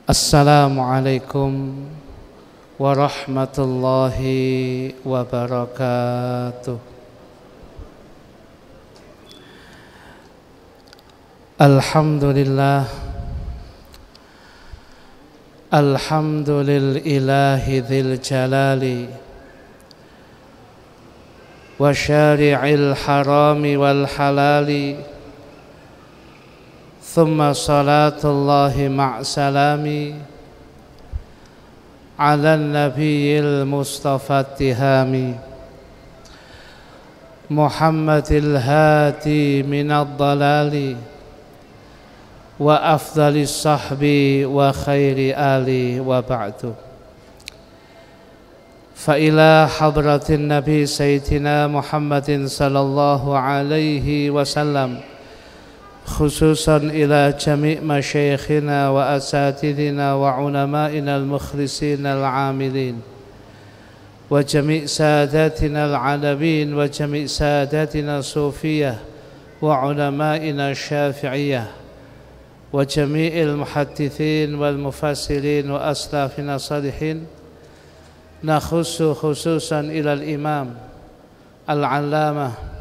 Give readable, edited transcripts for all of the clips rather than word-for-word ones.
Assalamualaikum warahmatullahi wabarakatuh. Alhamdulillah, alhamdulillahi dzil jalali wa syari'il harami wal halali. Thumma salatullahi ma'salami ala nabiyil mustafa tihami Muhammadil hadi minad dalali wa afdalis sahbi wa khairi ali wa ba'du. Fa ila hadratin nabi sayyidina Muhammadin sallallahu alaihi wasallam, khususan ila jami' masyayikhina wa asatidina wa ulama'ina al-mukhlisina al-amilin wa jami' sadatina al-alawin wa jami' sadatina sufiyah wa ulama'ina syafi'iyah wa jami'il muhaddithin wal mufassirin wa aslafina salihin. Nakhussu khususan ila al-imam al-allamah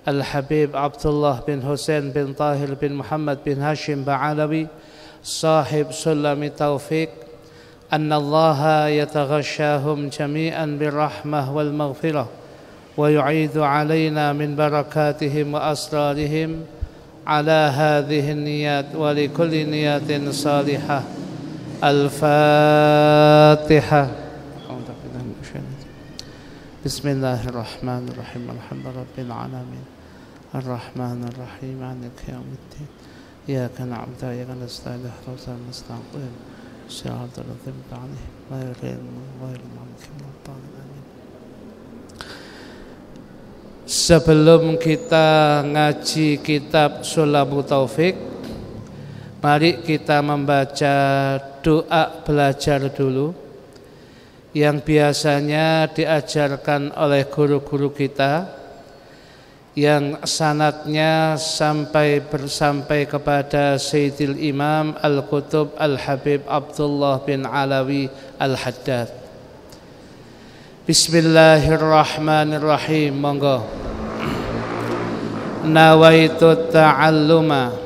Al-Habib Abdullah bin Hussein bin Tahir bin Muhammad bin Hashim Ba'alawi, sahib Sulami Taufiq, anna Allaha yataghashahum jami'an birrahmah wal maghfirah wa yu'idu alayna min barakatihim wa asrarihim ala hadhihi niyat wa li kulli niyatin salihah. Al-Fatiha. Bismillahirrahmanirrahim. Alhamdulillahirabbil alamin. Ar-Rahmanir-Rahim. Maliki yaumiddin. Iyyaka na'budu wa iyyaka nasta'in. Ihdinas mustaqim. Shiratal ladzina an'amta 'alaihim ghairil maghdubi 'alaihim. Sebelum kita ngaji kitab Sulamu Taufik, mari kita membaca doa belajar dulu yang biasanya diajarkan oleh guru-guru kita, yang sanadnya sampai kepada Sayyidil Imam Al-Qutub Al-Habib Abdullah bin Alawi Al-Haddad. Bismillahirrahmanirrahim. Monggo. Nawaitu ta'alluma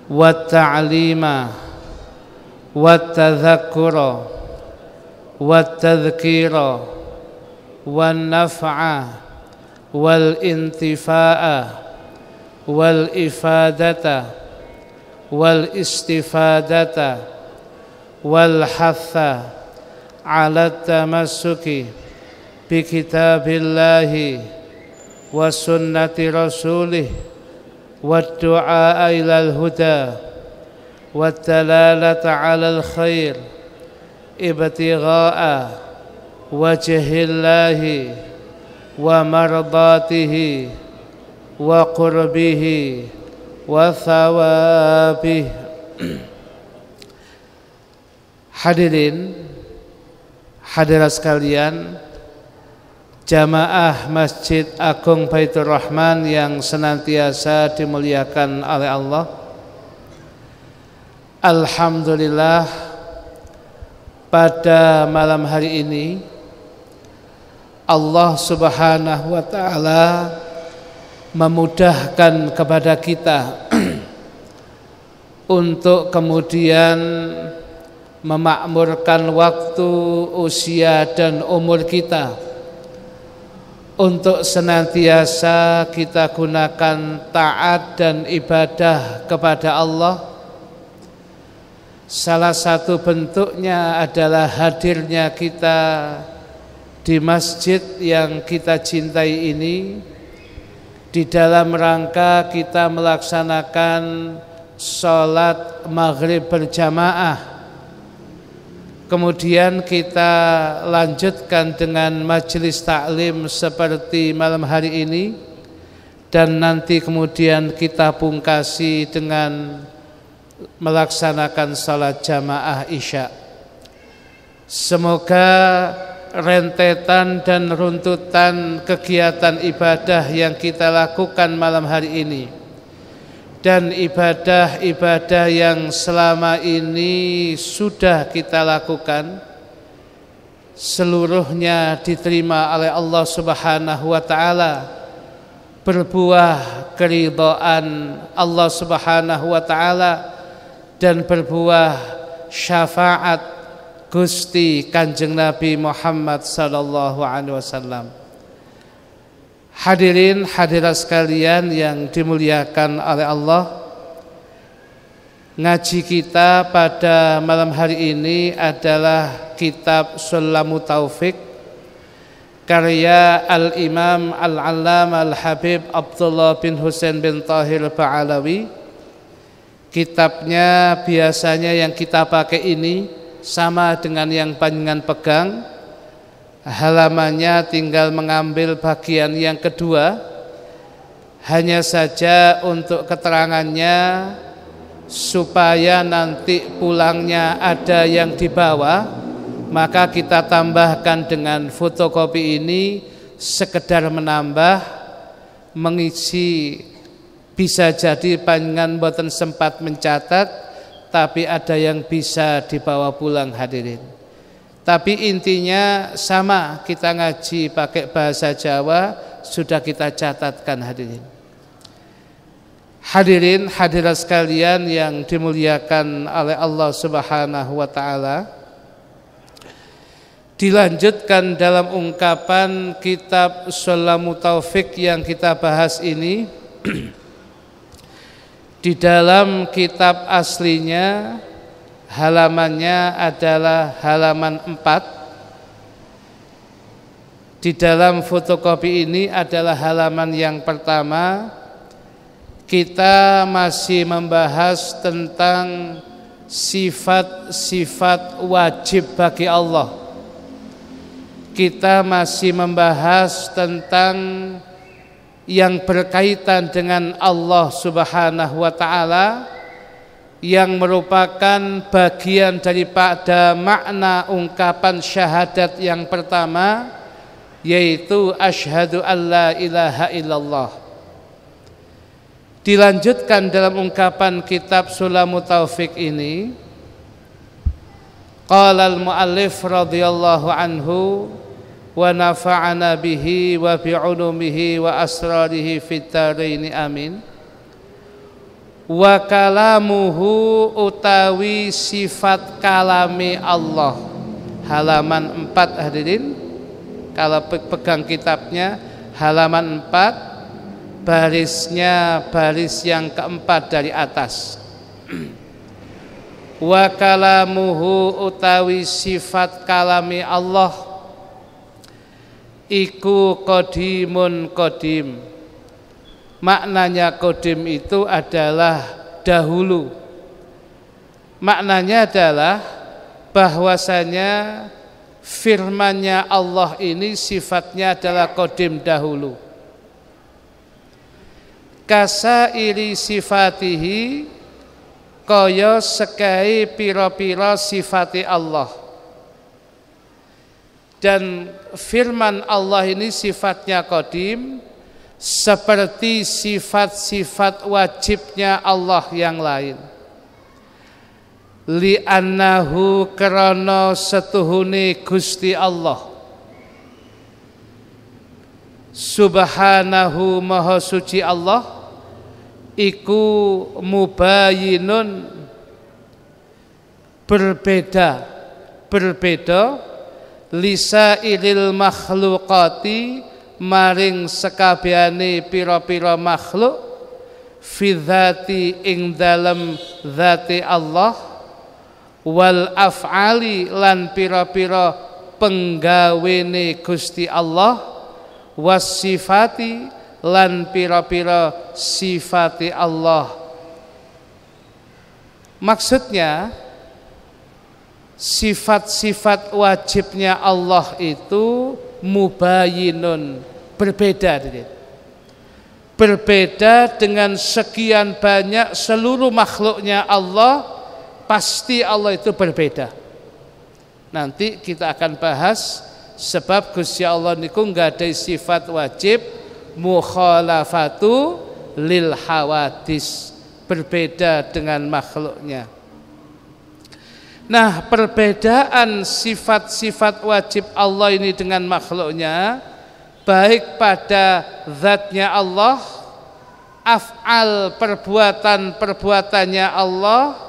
wa ta'lima wa tadhakkura والتذكير والنفع والانتفاع والإفادة والاستفادة والحث على التمسك بكتاب الله وسنة رسوله والدعاء إلى الهدى والدلالة على الخير ibtigha'a wajhillahi wa mardatihi wa qurbihi wa thawabih. Hadirin hadirat sekalian, jamaah Masjid Agung Baitur Rahman yang senantiasa dimuliakan oleh Allah. Alhamdulillah, pada malam hari ini Allah Subhanahu wa ta'ala memudahkan kepada kita untuk kemudian memakmurkan waktu, usia dan umur kita untuk senantiasa kita gunakan taat dan ibadah kepada Allah. Salah satu bentuknya adalah hadirnya kita di masjid yang kita cintai ini, di dalam rangka kita melaksanakan sholat maghrib berjamaah. Kemudian kita lanjutkan dengan majelis taklim seperti malam hari ini, dan nanti kemudian kita pungkasi dengan melaksanakan salat jamaah isya. Semoga rentetan dan runtutan kegiatan ibadah yang kita lakukan malam hari ini dan ibadah-ibadah yang selama ini sudah kita lakukan seluruhnya diterima oleh Allah Subhanahu wa taala, berbuah keridhaan Allah Subhanahu wa taala dan berbuah syafaat Gusti Kanjeng Nabi Muhammad sallallahu alaihi wasallam. Hadirin hadirat sekalian yang dimuliakan oleh Allah, ngaji kita pada malam hari ini adalah kitab Sulamut Taufik karya Al-Imam Al-Allamah Al-Habib Abdullah bin Husain bin Tahir Ba'alawi. Kitabnya biasanya yang kita pakai ini sama dengan yang panjenengan pegang. Halamannya tinggal mengambil bagian yang kedua. Hanya saja untuk keterangannya supaya nanti pulangnya ada yang dibawa, maka kita tambahkan dengan fotokopi ini sekedar menambah, mengisi. Bisa jadi panjenengan boten sempat mencatat, tapi ada yang bisa dibawa pulang hadirin. Tapi intinya sama, kita ngaji pakai bahasa Jawa sudah kita catatkan hadirin. Hadirin hadirat sekalian yang dimuliakan oleh Allah Subhanahu wa taala. Dilanjutkan dalam ungkapan kitab Sulamut Taufik yang kita bahas ini. Di dalam kitab aslinya halamannya adalah halaman 4. Di dalam fotokopi ini adalah halaman yang pertama. Kita masih membahas tentang sifat-sifat wajib bagi Allah. Kita masih membahas tentang yang berkaitan dengan Allah Subhanahu wa taala, yang merupakan bagian daripada makna ungkapan syahadat yang pertama, yaitu asyhadu alla ilaha illallah. Dilanjutkan dalam ungkapan kitab Sulamut Taufik ini, qala al-muallif radhiyallahu anhu wa nafa'ana bihi wa bi'ulumihi wa asrarihi fid dharain amin. Wa kalamuhu utawi sifat kalami Allah. Halaman 4 hadirin. Kalau pegang kitabnya halaman 4, barisnya baris yang keempat dari atas. Wa kalamuhu utawi sifat kalami Allah iku qadimun qadim. Maknanya qadim itu adalah dahulu. Maknanya adalah bahwasanya firman-Nya Allah ini sifatnya adalah qadim dahulu. Kasairi sifatihi, kaya sekai pira-pira sifati Allah. Dan firman Allah ini sifatnya qadim seperti sifat-sifat wajibnya Allah yang lain. Li'annahu karana setuhune Gusti Allah Subhanahu maha suci Allah iku mubayinun berbeda lisairil makhluqati maring sekabehane pira-pira makhluk fi dzati ing dalem dzati Allah wal af'ali lan pira-pira penggawene Gusti Allah wasifati lan pira-pira sifati Allah. Maksudnya sifat-sifat wajibnya Allah itu mubayinun, berbeda dengan sekian banyak seluruh makhluknya Allah. Pasti Allah itu berbeda. Nanti kita akan bahas sebab Gusti Allah niku enggak ada sifat wajib mukhalafatu lil hawadis, berbeda dengan makhluknya. Nah, perbedaan sifat-sifat wajib Allah ini dengan makhluknya, baik pada zatnya Allah, af'al perbuatan-perbuatannya Allah,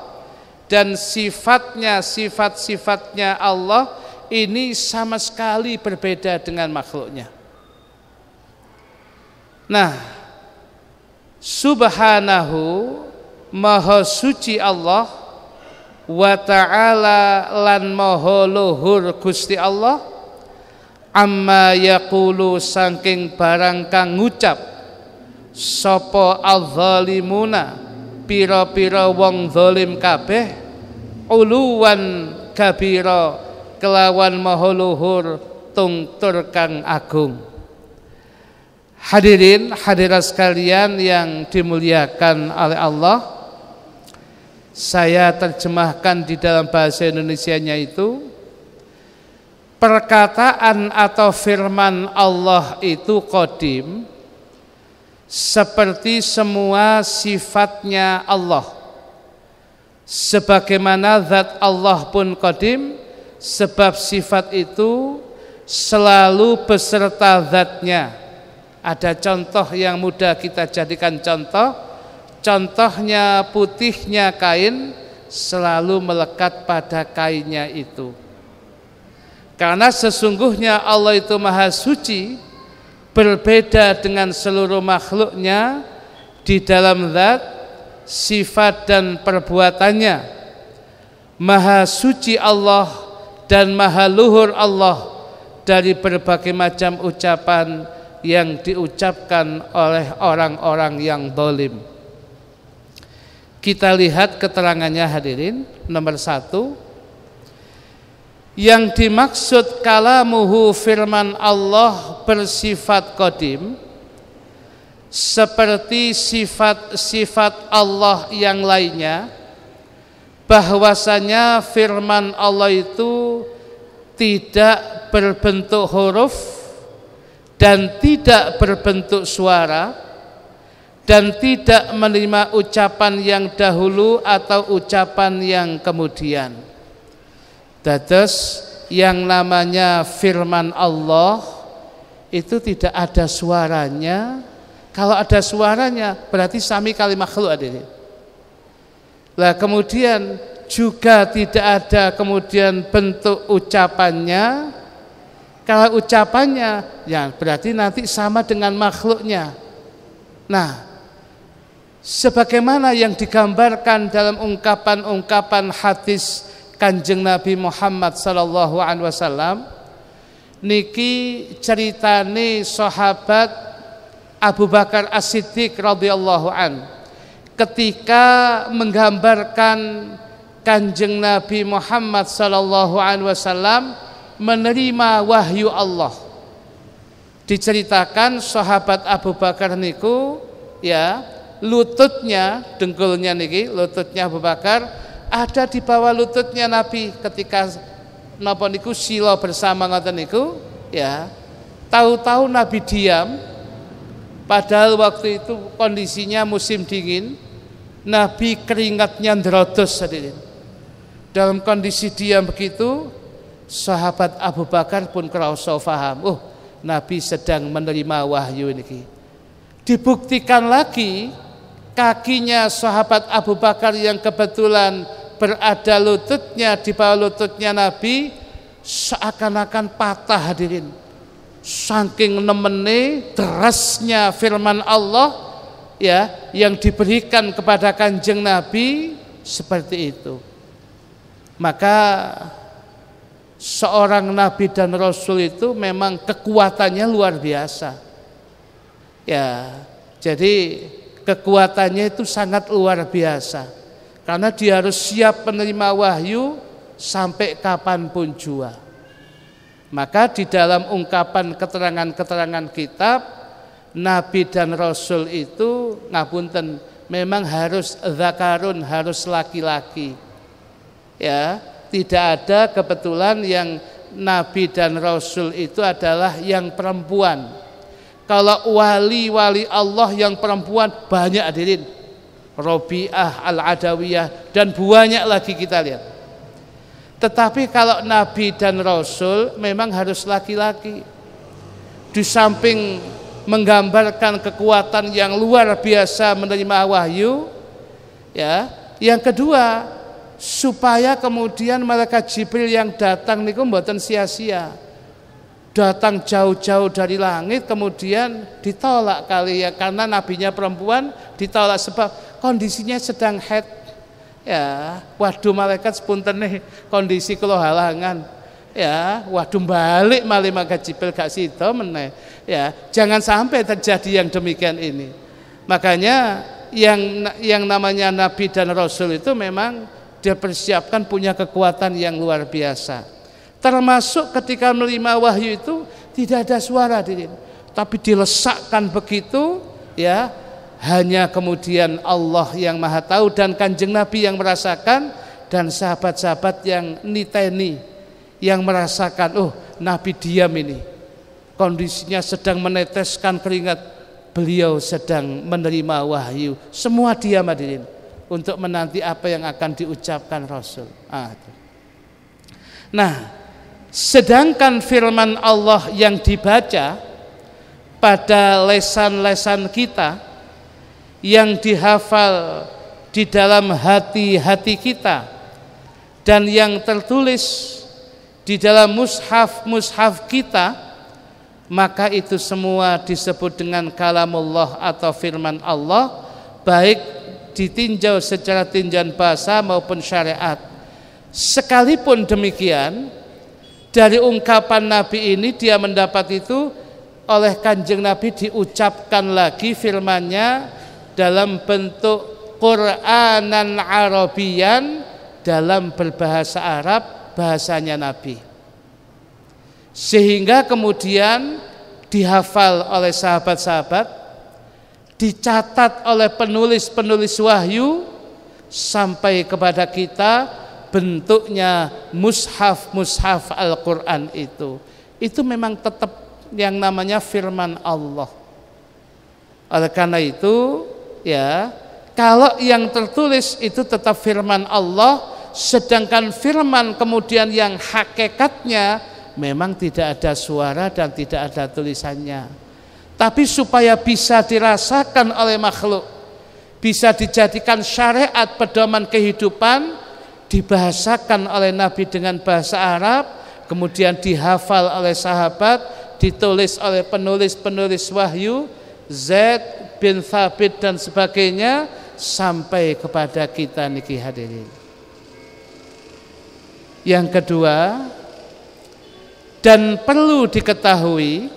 dan sifat-sifatnya Allah ini sama sekali berbeda dengan makhluknya. Nah, subhanahu, maha suci Allah, wa ta'ala lan maha luhur Gusti Allah, amma yaqulu saking barang kang ngucap sapa al-zalimuna pira-pira wong zalim kabeh, uluwan kabira kelawan maha luhur tungtur kang agung. Hadirin hadirat sekalian yang dimuliakan oleh Allah, saya terjemahkan di dalam bahasa Indonesianya itu, perkataan atau firman Allah itu qadim, seperti semua sifatnya Allah. Sebagaimana zat Allah pun qadim, sebab sifat itu selalu beserta zatnya. Ada contoh yang mudah kita jadikan contoh. Contohnya putihnya kain selalu melekat pada kainnya itu. Karena sesungguhnya Allah itu maha suci, berbeda dengan seluruh makhluknya di dalam zat, sifat dan perbuatannya. Maha suci Allah dan maha luhur Allah dari berbagai macam ucapan yang diucapkan oleh orang-orang yang zalim. Kita lihat keterangannya hadirin. Nomor 1, yang dimaksud kalamuhu firman Allah bersifat qadim, seperti sifat-sifat Allah yang lainnya, bahwasanya firman Allah itu tidak berbentuk huruf dan tidak berbentuk suara, dan tidak menerima ucapan yang dahulu atau ucapan yang kemudian. Dados yang namanya firman Allah itu tidak ada suaranya. Kalau ada suaranya berarti sami kali makhluk adanya. Lah kemudian juga tidak ada kemudian bentuk ucapannya. Kalau ucapannya ya berarti nanti sama dengan makhluknya. Nah, sebagaimana yang digambarkan dalam ungkapan-ungkapan hadis Kanjeng Nabi Muhammad sallallahu alaihi wasallam, niki ceritane sahabat Abu Bakar As-Siddiq radhiyallahu an ketika menggambarkan Kanjeng Nabi Muhammad sallallahu alaihi wasallam menerima wahyu Allah. Diceritakan sahabat Abu Bakar niku ya, lututnya, dengkulnya niki, lututnya Abu Bakar ada di bawah lututnya Nabi ketika napa niku sila bersama ngoten niku ya. Tahu-tahu Nabi diam, padahal waktu itu kondisinya musim dingin. Nabi keringatnya ndrodos hadirin. Dalam kondisi diam begitu, sahabat Abu Bakar pun krasa paham, oh Nabi sedang menerima wahyu niki. Dibuktikan lagi kakinya sahabat Abu Bakar yang kebetulan berada lututnya di bawah lututnya Nabi seakan-akan patah hadirin. Saking nemene derasnya firman Allah ya yang diberikan kepada Kanjeng Nabi seperti itu. Maka seorang nabi dan rasul itu memang kekuatannya luar biasa. Ya, jadi kekuatannya itu sangat luar biasa. Karena dia harus siap menerima wahyu sampai kapanpun jua. Maka di dalam ungkapan keterangan-keterangan kitab, nabi dan rasul itu ngapunten memang harus zakarun, harus laki-laki. Ya, tidak ada kebetulan yang nabi dan rasul itu adalah yang perempuan. Kalau wali-wali Allah yang perempuan banyak hadirin. Robi'ah Al-Adawiyah, dan banyak lagi kita lihat. Tetapi kalau Nabi dan Rasul memang harus laki-laki. Di samping menggambarkan kekuatan yang luar biasa menerima wahyu, ya, yang kedua supaya kemudian malaikat Jibril yang datang niku mboten sia-sia. Datang jauh-jauh dari langit kemudian ditolak kali ya, karena nabinya perempuan ditolak sebab kondisinya sedang haid. Ya, waduh malaikat sepunten nih kondisi kula halangan. Ya, waduh balik malaikat Jibril gak sida meneh. Ya, jangan sampai terjadi yang demikian ini. Makanya yang namanya nabi dan rasul itu memang dipersiapkan punya kekuatan yang luar biasa. Termasuk ketika menerima wahyu itu tidak ada suara, tapi dilesakkan begitu, ya, hanya kemudian Allah yang Maha Tahu dan Kanjeng Nabi yang merasakan, dan sahabat-sahabat yang niteni, yang merasakan, oh Nabi diam ini, kondisinya sedang meneteskan keringat, beliau sedang menerima wahyu, semua diam hadirin untuk menanti apa yang akan diucapkan Rasul. Nah, sedangkan firman Allah yang dibaca pada lesan-lesan kita, yang dihafal di dalam hati-hati kita, dan yang tertulis di dalam mushaf kita, maka itu semua disebut dengan kalamullah atau firman Allah, baik ditinjau secara tinjauan bahasa maupun syariat. Sekalipun demikian, dari ungkapan Nabi ini dia mendapat itu oleh Kanjeng Nabi diucapkan lagi firman-Nya dalam bentuk Qur'anan Arabian, dalam berbahasa Arab, bahasanya Nabi. Sehingga kemudian dihafal oleh sahabat-sahabat, dicatat oleh penulis-penulis wahyu sampai kepada kita. Bentuknya mushaf Al-Quran itu memang tetap yang namanya firman Allah. Oleh karena itu, ya, kalau yang tertulis itu tetap firman Allah, sedangkan firman kemudian yang hakikatnya memang tidak ada suara dan tidak ada tulisannya. Tapi supaya bisa dirasakan oleh makhluk, bisa dijadikan syariat pedoman kehidupan, dibahasakan oleh Nabi dengan bahasa Arab, kemudian dihafal oleh sahabat, ditulis oleh penulis-penulis wahyu, Zaid bin Thabit dan sebagainya, sampai kepada kita niki hadirin. Yang kedua, dan perlu diketahui,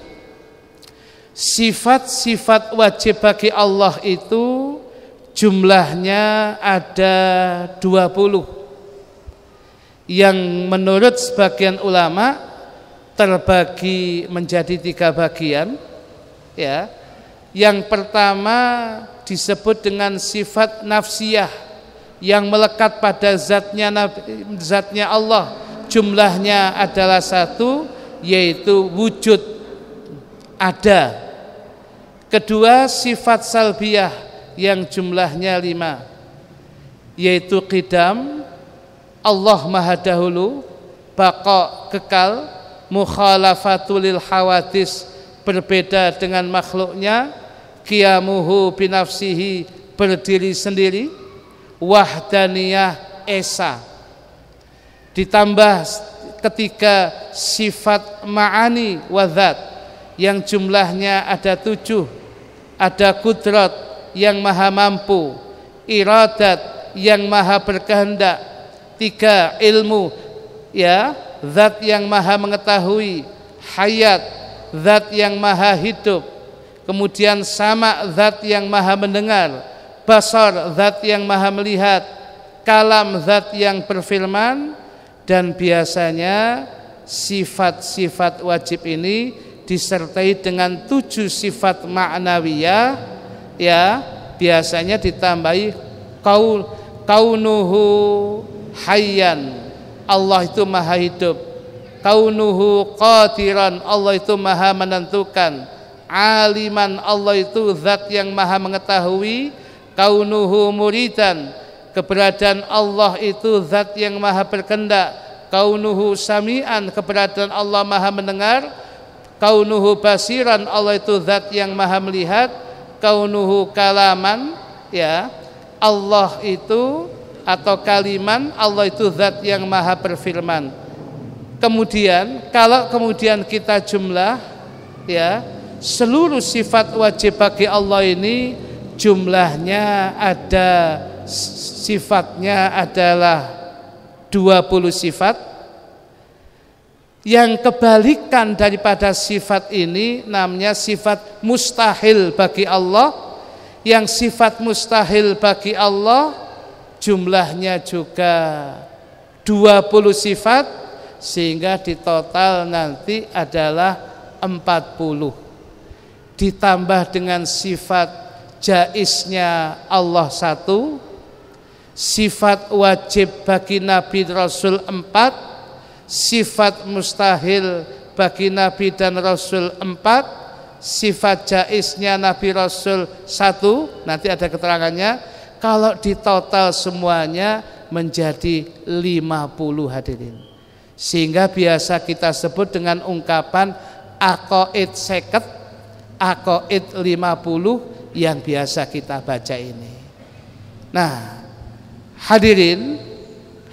sifat-sifat wajib bagi Allah itu jumlahnya ada 20, yang menurut sebagian ulama terbagi menjadi 3 bagian, ya. Yang pertama disebut dengan sifat nafsiyah yang melekat pada zatnya Allah, jumlahnya adalah 1, yaitu wujud, ada. Kedua, sifat salbiyah yang jumlahnya 5, yaitu qidam, Allah Maha Dahulu, baqa, kekal, mukhalafatul lil hawadis, berbeda dengan makhluknya, qiyamuhu binafsihi, berdiri sendiri, wahdaniyah, esa. Ditambah ketiga, sifat ma'ani wa dzat yang jumlahnya ada 7, ada kudrat yang maha mampu, iradat yang maha berkehendak, 3 ilmu, ya, zat yang maha mengetahui, hayat, zat yang maha hidup, kemudian sama, zat yang maha mendengar, basar, zat yang maha melihat, kalam, zat yang berfirman. Dan biasanya sifat-sifat wajib ini disertai dengan 7 sifat ma'nawiyah, ya, biasanya ditambahi kaunuhu hayyan, Allah itu maha hidup, kaunuhu qadiran, Allah itu maha menentukan, aliman, Allah itu zat yang maha mengetahui, kaunuhu muridan, keberadaan Allah itu zat yang maha berkehendak, kaunuhu sami'an, keberadaan Allah maha mendengar, kaunuhu basiran, Allah itu zat yang maha melihat, kaunuhu kalaman, ya, Allah itu atau kaliman, Allah itu zat yang maha berfirman. Kemudian kalau kemudian kita jumlah, ya, seluruh sifat wajib bagi Allah ini jumlahnya ada, sifatnya adalah 20 sifat. Yang kebalikan daripada sifat ini namanya sifat mustahil bagi Allah. Yang sifat mustahil bagi Allah jumlahnya juga 20 sifat, sehingga di total nanti adalah 40. Ditambah dengan sifat jaiznya Allah 1, sifat wajib bagi Nabi Rasul 4, sifat mustahil bagi Nabi dan Rasul 4, sifat jaiznya Nabi Rasul 1, nanti ada keterangannya. Kalau di total semuanya menjadi 50 hadirin. Sehingga biasa kita sebut dengan ungkapan aqaid 50, aqaid 50 yang biasa kita baca ini. Nah, hadirin,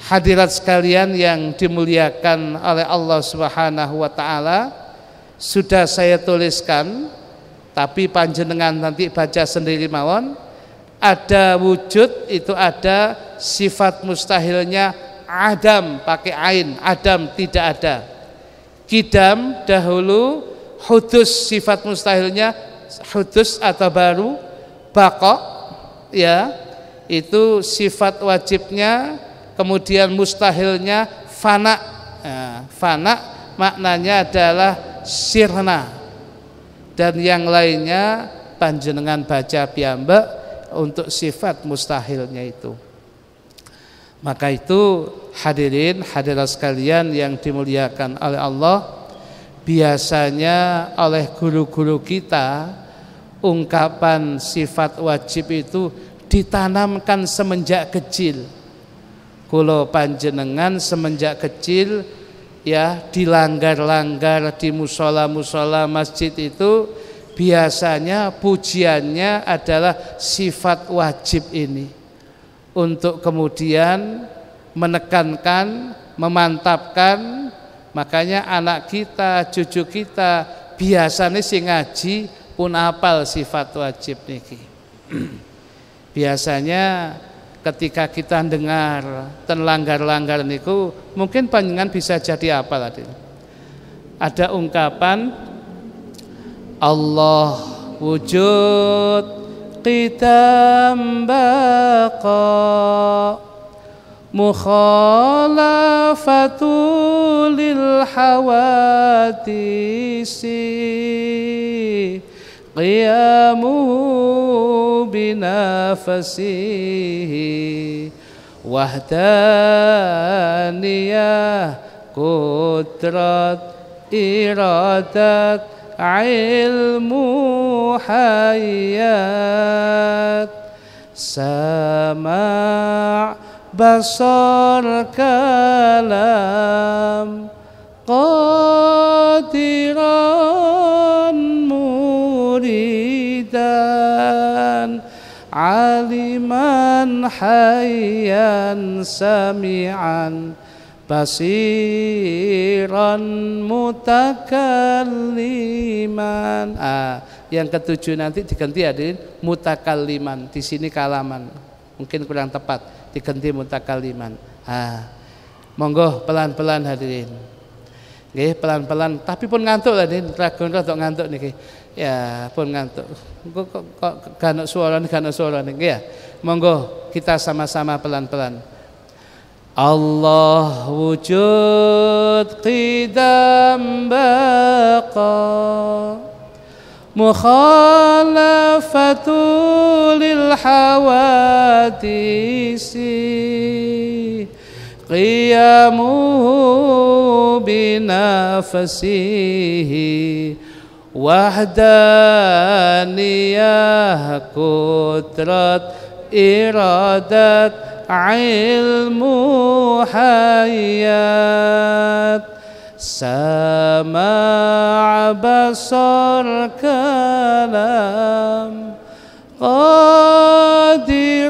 hadirat sekalian yang dimuliakan oleh Allah Subhanahu wa taala, sudah saya tuliskan, tapi panjenengan nanti baca sendiri mawon. Ada wujud, itu ada sifat mustahilnya adam, pakai ain, adam tidak ada. Kidam dahulu, hudus sifat mustahilnya hudus atau baru, baqa, ya, itu sifat wajibnya. Kemudian mustahilnya fana. Nah, fana maknanya adalah sirna. Dan yang lainnya panjenengan baca piyambak untuk sifat mustahilnya itu. Maka itu hadirin hadirat sekalian yang dimuliakan oleh Allah, biasanya oleh guru-guru kita ungkapan sifat wajib itu ditanamkan semenjak kecil. Kulo panjenengan semenjak kecil, ya, dilanggar-langgar di musola-musola masjid itu biasanya pujiannya adalah sifat wajib ini, untuk kemudian menekankan, memantapkan. Makanya anak kita, cucu kita biasanya si ngaji pun hafal sifat wajib niki. Biasanya ketika kita dengar ten langgar-langgar niku, mungkin panjenengan bisa jadi apa tadi? Ada ungkapan Allah wujud qidam baqa mukhalafatu lil hawadisi qiyamuhu binafasihi wahdaniyah qudrat iradat ilmu hayat sama' basar kalam qadiran muridan aliman hayyan sami'an basiran mutakalliman. Yang ketujuh nanti diganti hadirin mutakalliman. Di sini kalaman, mungkin kurang tepat, diganti mutakalliman. Monggo pelan-pelan hadirin. Nggih, pelan-pelan, tapi pun ngantuk hadirin, ragon rada ngantuk niki. Ya, pun ngantuk. Kok ganok suara niki ya. Monggo kita sama-sama pelan-pelan. Allah wujud qidam baqa mukhalafatu lil hawadisi qiyamuhu binafasihi wahdaniyah qudrat iradat ilmu hayat sama' basar kalam qadiran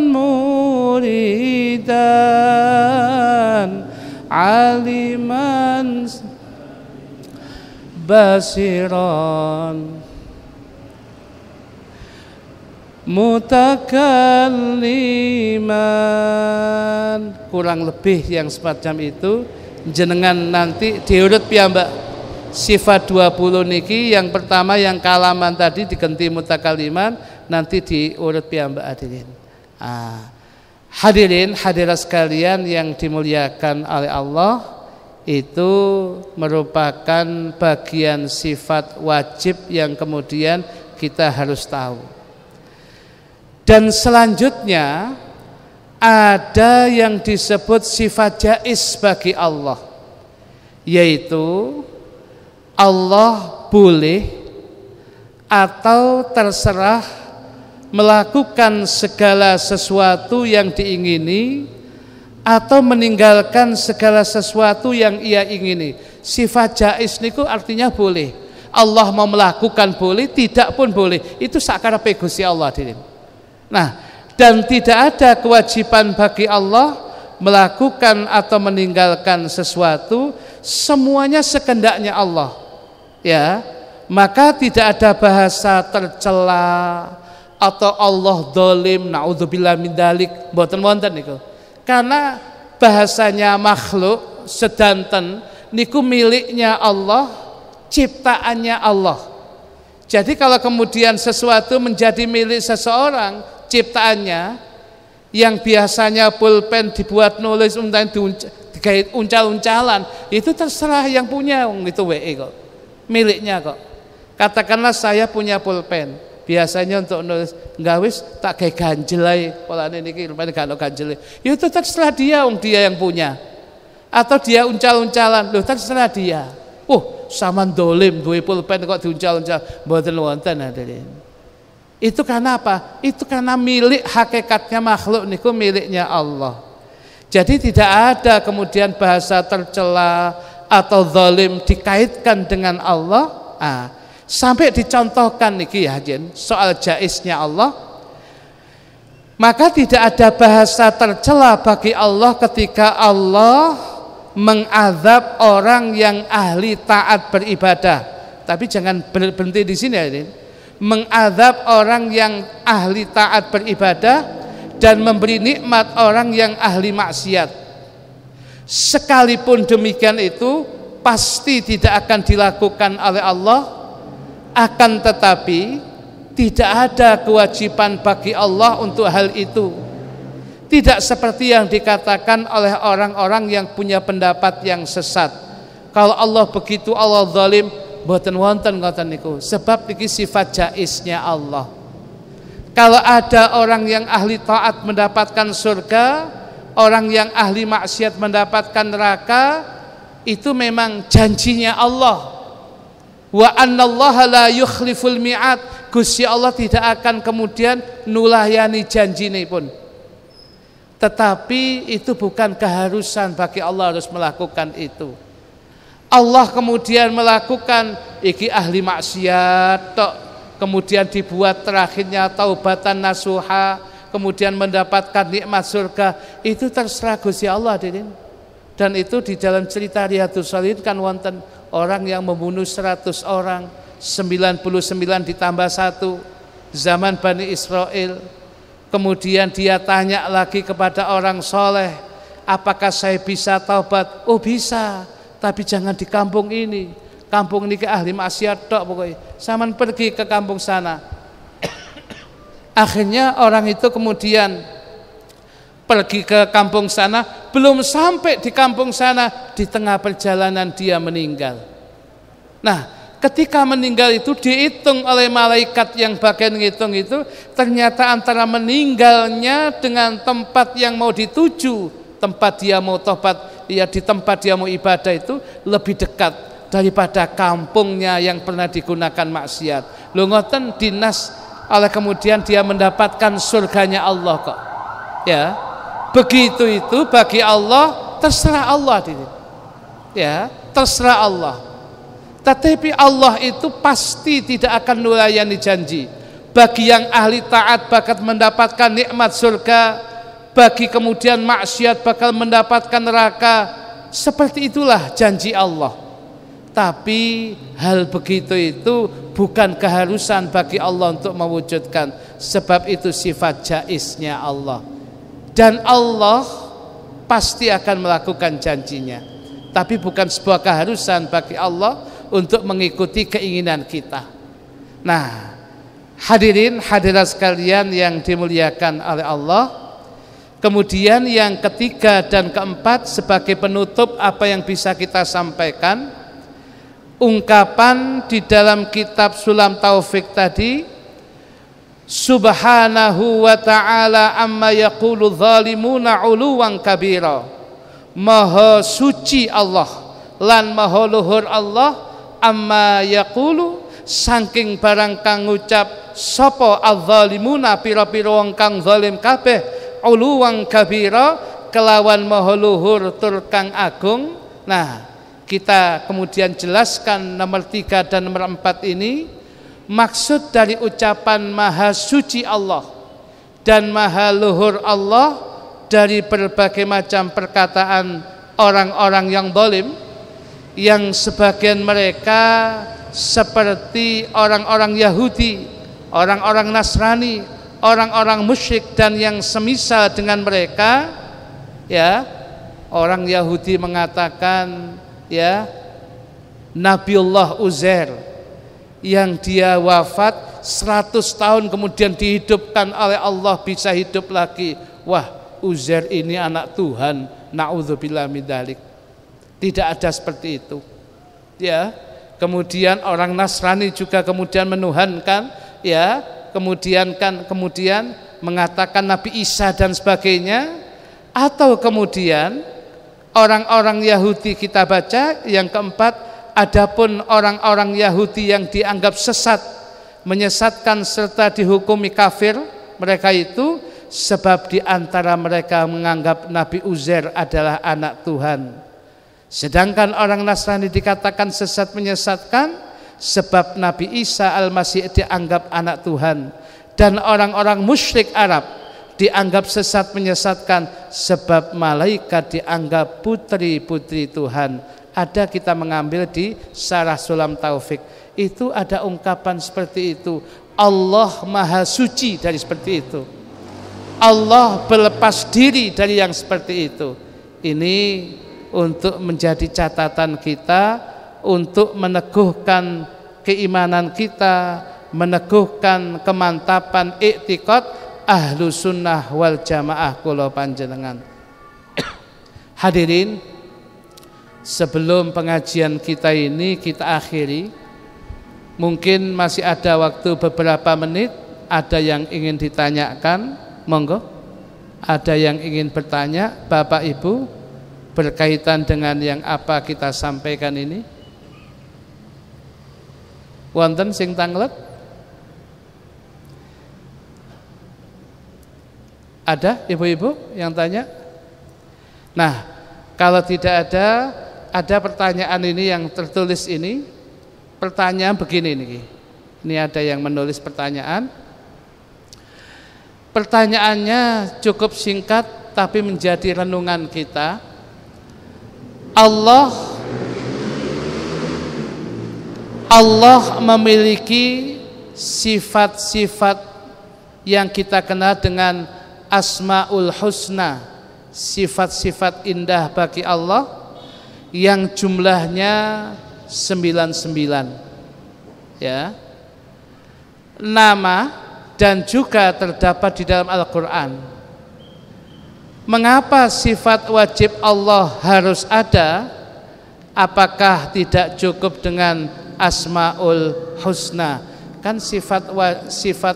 muridan aliman basiran mutakalliman. Kurang lebih yang semacam itu jenengan nanti diurut piyambak sifat 20 niki. Yang pertama yang kalaman tadi diganti mutakalliman, nanti diurut piyambak hadirin. Hadirin hadirat sekalian yang dimuliakan oleh Allah, itu merupakan bagian sifat wajib yang kemudian kita harus tahu. Dan selanjutnya ada yang disebut sifat jaiz bagi Allah, yaitu Allah boleh atau terserah melakukan segala sesuatu yang diingini atau meninggalkan segala sesuatu yang ia ingini. Sifat jaiz niku artinya boleh. Allah mau melakukan boleh, tidak pun boleh. Itu sakarepe Gusti Allah diri. Nah, dan tidak ada kewajiban bagi Allah melakukan atau meninggalkan sesuatu, semuanya sekendaknya Allah. Ya, maka tidak ada bahasa tercela atau Allah dolim, naudzubillah min dzalik, mboten wonten niku. Karena bahasanya makhluk sedanten niku miliknya Allah, ciptaannya Allah. Jadi kalau kemudian sesuatu menjadi milik seseorang, ciptaannya, yang biasanya pulpen dibuat nulis digait uncal-uncalan, itu terserah yang punya, itu WE kok, miliknya kok. Katakanlah saya punya pulpen, biasanya untuk nulis wis tak kayak ganjel ae, polane niki rupane gak ono ganjel. Ya itu terserah dia, dia yang punya. Atau dia uncal-uncalan, loh terserah dia. Saman dolim duwe pulpen kok diuncal-uncal, mboten wonten hadirin. Itu karena apa? Itu karena milik hakikatnya makhluk niku miliknya Allah. Jadi tidak ada kemudian bahasa tercela atau zalim dikaitkan dengan Allah. Sampai dicontohkan niki ya Jen, soal jaiznya Allah. Maka tidak ada bahasa tercela bagi Allah ketika Allah mengadab orang yang ahli taat beribadah. Tapi jangan berhenti di sini ya Jen. Mengadab orang yang ahli taat beribadah dan memberi nikmat orang yang ahli maksiat. Sekalipun demikian itu pasti tidak akan dilakukan oleh Allah. Akan tetapi tidak ada kewajiban bagi Allah untuk hal itu. Tidak seperti yang dikatakan oleh orang-orang yang punya pendapat yang sesat. Kalau Allah begitu, Allah zalim, mboten wonten ngoten niku. Sebab niki sifat jaiznya Allah. Kalau ada orang yang ahli taat mendapatkan surga, orang yang ahli maksiat mendapatkan neraka, itu memang janjinya Allah. Wa annallaha la yukhliful mi'ad. Gusti Allah tidak akan kemudian nulayani janjine pun. Tetapi itu bukan keharusan bagi Allah harus melakukan itu. Allah kemudian melakukan iki ahli maksiat tok, kemudian dibuat terakhirnya taubatan nasuha, kemudian mendapatkan nikmat surga, itu terserah Gusti Allah hadirin. Dan itu di dalam cerita Riyadhus Shalihin kan wonten orang yang membunuh 100 orang, 99 ditambah 1 zaman Bani Israel. Kemudian dia tanya lagi kepada orang soleh, apakah saya bisa taubat? Oh bisa, tapi jangan di kampung ini. Kampung ini ke ahli maksiat tok pokoknya. Saman pergi ke kampung sana. Akhirnya orang itu kemudian pergi ke kampung sana, belum sampai di kampung sana, di tengah perjalanan dia meninggal. Nah, ketika meninggal itu dihitung oleh malaikat yang bagian ngitung itu, ternyata antara meninggalnya dengan tempat yang mau dituju, tempat dia mau tobat, ya di tempat dia mau ibadah itu lebih dekat daripada kampungnya yang pernah digunakan maksiat. Lho ngoten dinas oleh kemudian dia mendapatkan surganya Allah kok. Ya, begitu itu bagi Allah, terserah Allah ini. Ya, terserah Allah. Tetapi Allah itu pasti tidak akan melayani janji. Bagi yang ahli taat bakal mendapatkan nikmat surga, bagi kemudian maksiat bakal mendapatkan neraka. Seperti itulah janji Allah. Tapi hal begitu itu bukan keharusan bagi Allah untuk mewujudkan, sebab itu sifat jaiznya Allah. Dan Allah pasti akan melakukan janjinya. Tapi bukan sebuah keharusan bagi Allah untuk mengikuti keinginan kita. Nah, hadirin hadirat sekalian yang dimuliakan oleh Allah. Kemudian yang ketiga dan keempat sebagai penutup apa yang bisa kita sampaikan, ungkapan di dalam kitab Sulam Taufik tadi, Subhanahu wa ta'ala amma yaqulu zalimuna uluwan kabira. Maha suci Allah lan maha luhur Allah amma yaqulu saking barang kang ngucap sapa adzalimuna pira-pira wong kang zalim kabeh uluwan kabira kelawan maha luhur tur kang agung. Nah, kita kemudian jelaskan nomor 3 dan nomor 4 ini, maksud dari ucapan maha suci Allah dan maha luhur Allah dari berbagai macam perkataan orang-orang yang zalim, yang sebagian mereka seperti orang-orang Yahudi, orang-orang Nasrani, orang-orang musyrik dan yang semisal dengan mereka. Ya, orang Yahudi mengatakan, ya, Nabiullah Uzair yang dia wafat 100 tahun kemudian dihidupkan oleh Allah, bisa hidup lagi. Wah, Uzair ini anak Tuhan, na'udzubillah min dzalik. Tidak ada seperti itu. Ya, kemudian orang Nasrani juga kemudian menuhankan, ya, kemudian mengatakan Nabi Isa dan sebagainya. Atau kemudian orang-orang Yahudi kita baca yang keempat, adapun orang-orang Yahudi yang dianggap sesat, menyesatkan serta dihukumi kafir, mereka itu sebab di antara mereka menganggap Nabi Uzair adalah anak Tuhan. Sedangkan orang Nasrani dikatakan sesat menyesatkan sebab Nabi Isa Al-Masih dianggap anak Tuhan. Dan orang-orang musyrik Arab dianggap sesat menyesatkan sebab malaikat dianggap putri-putri Tuhan. Ada kita mengambil di Syarah Sulam Taufik, itu ada ungkapan seperti itu. Allah maha suci dari seperti itu, Allah berlepas diri dari yang seperti itu. Ini untuk menjadi catatan kita, untuk meneguhkan keimanan kita, meneguhkan kemantapan i'tiqad ahlu sunnah wal jamaah kula panjenengan. Hadirin, sebelum pengajian kita ini kita akhiri, mungkin masih ada waktu beberapa menit. Ada yang ingin ditanyakan, monggo. Ada yang ingin bertanya, Bapak Ibu, berkaitan dengan yang apa kita sampaikan ini? Wonten sing tanglet? Ada ibu-ibu yang tanya? Nah, kalau tidak ada pertanyaan ini yang tertulis ini. Pertanyaan begini nih. Ini ada yang menulis pertanyaan. Pertanyaannya cukup singkat tapi menjadi renungan kita. Allah memiliki sifat-sifat yang kita kenal dengan Asmaul Husna, sifat-sifat indah bagi Allah yang jumlahnya 99. Ya. Nama dan juga terdapat di dalam Al-Qur'an. Mengapa sifat wajib Allah harus ada? Apakah tidak cukup dengan Asmaul Husna? Kan sifat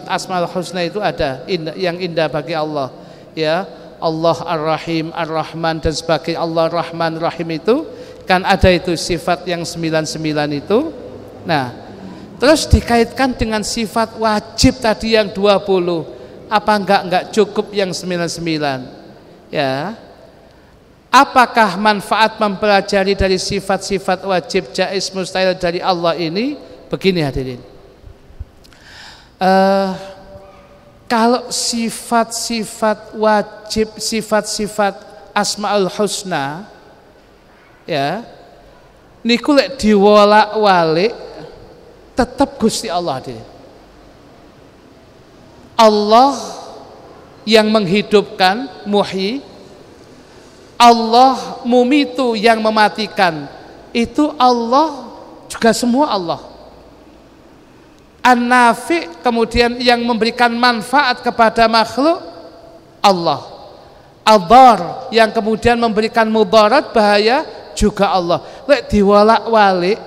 Asmaul Husna itu ada yang indah bagi Allah. Ya, Allah Ar-Rahim, Ar-Rahman dan sebagainya. Allah Rahman Rahim itu kan ada itu sifat yang 99 itu. Nah, Terus dikaitkan dengan sifat wajib tadi yang 20. Apa enggak cukup yang 99? Ya. Apakah manfaat mempelajari dari sifat-sifat wajib, jaiz, mustahil dari Allah ini? Begini hadirin. Kalau sifat-sifat wajib, sifat-sifat Asmaul Husna, ya, niku lek diwolak-walik tetap Gusti Allah hadirin. Allah yang menghidupkan, muhyi. Allah mumitu, yang mematikan. Itu Allah juga semua Allah. An-Nafi, kemudian yang memberikan manfaat kepada makhluk, Allah. Ad-Dar, yang kemudian memberikan mudarat, bahaya, juga Allah. Lek diwalak-walik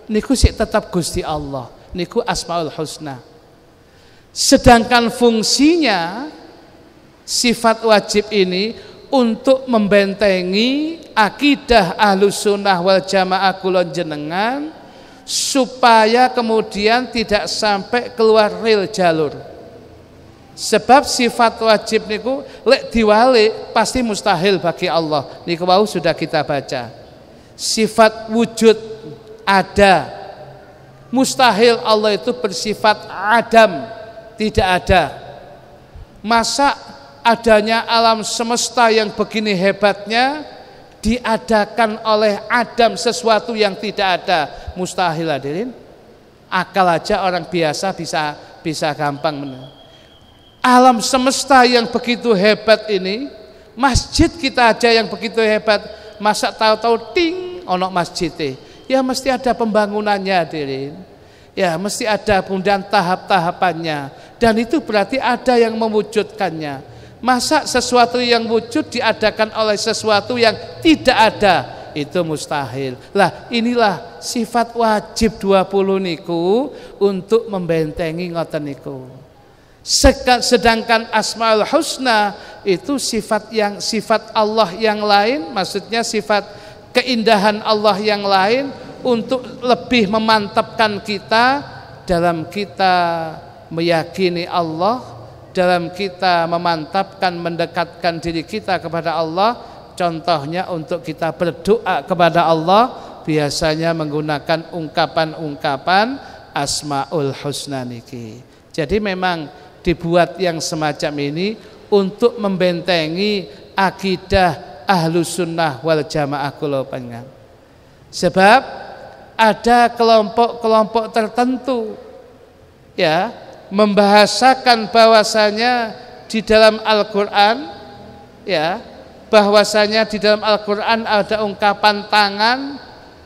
niku sik tetap Gusti Allah. Niku Asmaul Husna. Sedangkan fungsinya sifat wajib ini untuk membentengi akidah Ahlus Sunnah wal Jamaah kulon jenengan, supaya kemudian tidak sampai keluar ril jalur. Sebab sifat wajib niku lek diwalik pasti mustahil bagi Allah. Niku wau sudah kita baca. Sifat wujud ada. Mustahil Allah itu bersifat adam, tidak ada. Masa adanya alam semesta yang begini hebatnya diadakan oleh adam sesuatu yang tidak ada? Mustahil hadirin. Akal aja orang biasa bisa gampang. Alam semesta yang begitu hebat ini, masjid kita aja yang begitu hebat, masa tahu-tahu ting ono masjidnya? Ya mesti ada pembangunannya hadirin. Ya mesti ada kemudian tahap-tahapannya. Dan itu berarti ada yang mewujudkannya. Masa sesuatu yang wujud diadakan oleh sesuatu yang tidak ada? Itu mustahil. Lah inilah sifat wajib 20 niku untuk membentengi ngoten niku. Sedangkan Asmaul Husna itu sifat Allah yang lain, maksudnya sifat keindahan Allah yang lain, untuk lebih memantapkan kita dalam kita meyakini Allah, dalam kita memantapkan, mendekatkan diri kita kepada Allah. Contohnya untuk kita berdoa kepada Allah biasanya menggunakan ungkapan-ungkapan Asmaul Husna niki. Jadi memang dibuat yang semacam ini untuk membentengi akidah Ahlus Sunnah wal Jamaah kula panjenengan. Sebab ada kelompok-kelompok tertentu ya membahasakan bahwasanya di dalam Al-Qur'an, ya, bahwasanya di dalam Al-Qur'an ada ungkapan tangan,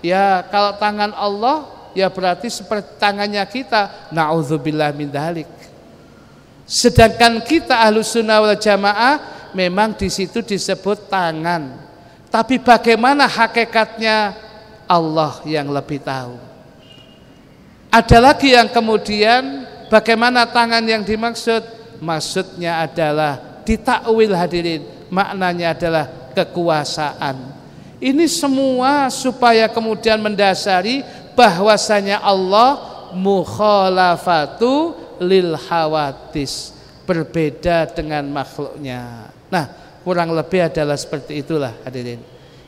ya kalau tangan Allah ya berarti seperti tangannya kita. Na'udzubillah min dzalik. Sedangkan kita Ahlus Sunnah wal Jamaah memang di situ disebut tangan, tapi bagaimana hakikatnya Allah yang lebih tahu. Ada lagi yang kemudian bagaimana tangan yang dimaksud? Maksudnya adalah ditakwil hadirin, maknanya adalah kekuasaan. Ini semua supaya kemudian mendasari bahwasanya Allah mukhalafatu lil hawadis, berbeda dengan makhluknya. Nah, kurang lebih adalah seperti itulah hadirin.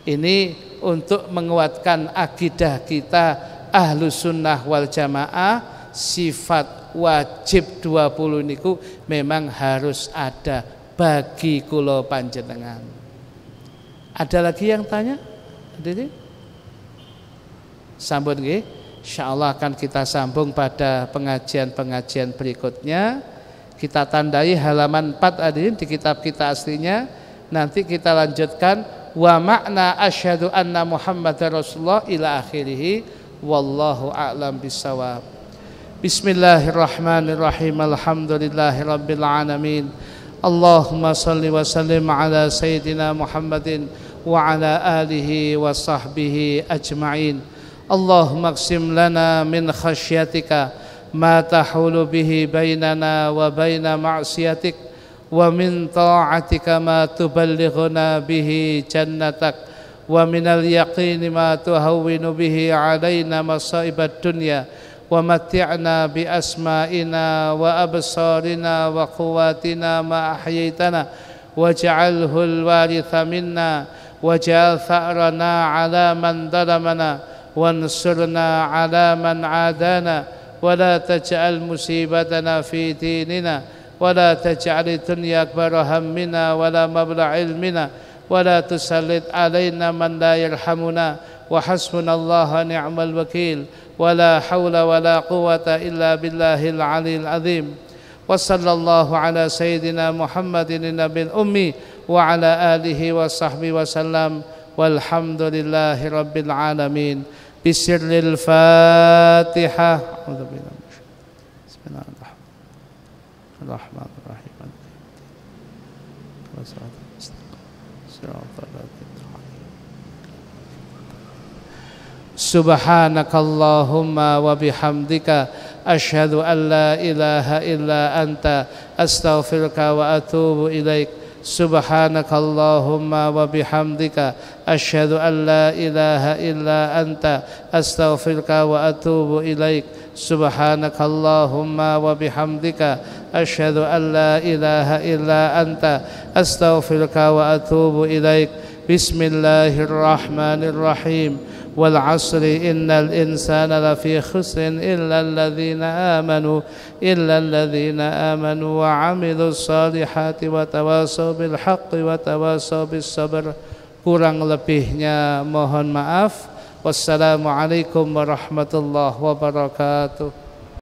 Ini untuk menguatkan akidah kita Ahlus Sunnah wal Jamaah, sifat wajib 20 niku memang harus ada bagi kula panjenengan. Ada lagi yang tanya? Hadirin? Sambung nggih. Insyaallah akan kita sambung pada pengajian-pengajian berikutnya. Kita tandai halaman 4 hadirin di kitab kita aslinya. Nanti kita lanjutkan wa makna asyhadu anna Muhammadar Rasulullah ila akhirih. Wallahu a'lam bissawab. Bismillahirrahmanirrahim. Alhamdulillahirabbil alamin. Allahumma shalli wa sallim ala sayyidina Muhammadin wa ala alihi wa sahbihi ajma'in. Allahumma qsim lana min khasyatika ma tahulu bihi bainana wa baina ma'siyatik wa min ta'atika ma tuballighuna bihi jannatak wa minal yaqini ma tuhawwinu bihi alaina masaibat dunya ومتعنا بأسمائنا وأبصارنا وقواتنا ما أحييتنا واجعله الوارث منا واجعل ثأرنا على من ظلمنا وانصرنا على من عادانا ولا تجعل مصيبتنا في ديننا ولا تجعل الدنيا أكبر همنا ولا مبلغ علمنا ولا تسلط علينا من لا يرحمنا وحسبنا الله ونعم الوكيل ولا حول ولا قوة إلا بالله العلي العظيم وصلى الله على سيدنا محمد النبي الأمي وعلى آله وصحبه وسلم والحمد لله رب العالمين بسر الفاتحة. بسم الله الرحمن الرحيم سبحانك اللهم وبحمدك أشهد أن لا إله إلا أنت أستغفرك وأتوب إليك سبحانك اللهم وبحمدك أشهد أن لا إله إلا أنت أستغفرك وأتوب إليك سبحانك اللهم وبحمدك أشهد أن لا إله إلا أنت أستغفرك وأتوب إليك بسم الله الرحمن الرحيم والعصر إن الإنسان لفي خسر إلا الذين آمنوا وعملوا الصالحات وتواصوا بالحق وتواصوا بالصبر. Kurang lebihnya mohon maaf. Wassalamualaikum warahmatullahi wabarakatuh.